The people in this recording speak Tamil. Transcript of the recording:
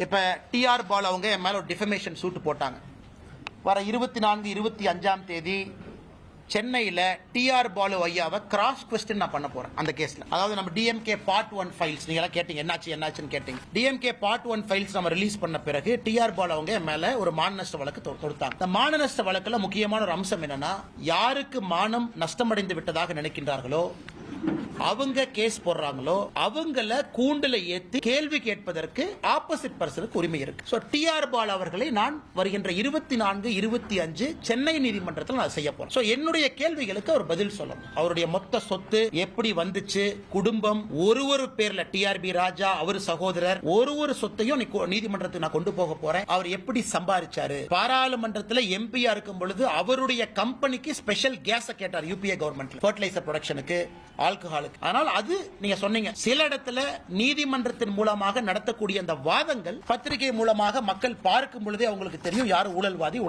இப்ப டிஆர் பால் அவங்க என் மேல ஒரு டிஃபமேஷன் சூட் போட்டாங்க. வர 24, 25ஆம் தேதி சென்னையில டிஆர் பாலு ஐயாவை கிராஸ் கொஸ்டின் நான் பண்ண போறேன் அந்த கேஸ்ல. அதாவது நம்ம டிஎம்கே பார்ட் 1 ஃபைல்ஸ் நீங்க எல்லாம் கேட்டீங்க, என்னாச்சுன்னு கேட்டீங்க. டிஎம்கே பார்ட் 1 ஃபைல்ஸ் நம்ம ரிலீஸ் பண்ண பிறகு டிஆர் பாலு அவங்க மேல ஒரு மான நஷ்ட வழக்கு தொடுத்தாங்க. இந்த மான நஷ்ட வழக்குல முக்கியமான ஒரு அம்சம் என்னன்னா, யாருக்கு மானம் நஷ்டமடைந்து விட்டதாக நினைக்கின்றார்களோ அவங்க கேஸ் போடுறாங்களோ அவங்கள கூண்டுல ஏத்தி கேள்வி கேட்பதற்கு ஆப்போசிட் பர்சனுக்கு உரிமை இருக்கு. சோ டிஆர் பால் அவர்களை நான் வருகின்ற 24, 25 சென்னை நீதிமன்றத்தில் நான் செய்ய போறேன். சோ என்னுடைய கேள்விகளுக்கு அவர் பதில் சொல்லணும். அவருடைய மொத்த சொத்து எப்படி வந்துச்சு, குடும்பம், ஒரு பேர்ல டிஆர்பி ராஜா அவர் சகோதரர் ஒரு சொத்தையும் நீதிமன்றத்துக்கு நான் கொண்டு போக போறேன். அவர் எப்படி சம்பாதிச்சாரு, பாராளுமன்றத்தில் எம்பியா இருக்கும் பொழுது அவருடைய கம்பெனிக்கு ஸ்பெஷல் கேஸ் கேட்டார் யூபிஏ கவர்மெண்ட், ஃபர்டிலைசர் ப்ரொடக்ஷனுக்கு, ஆல்கஹாலுக்கு. ஆனால் அது நீங்க சொன்னீங்க, சில இடத்துல நீதிமன்றத்தின் மூலமாக நடத்தக்கூடிய அந்த வாதங்கள் பத்திரிகை மூலமாக மக்கள் பார்க்கும் பொழுதே அவங்களுக்கு தெரியும் யாரு ஊழல்வாதி.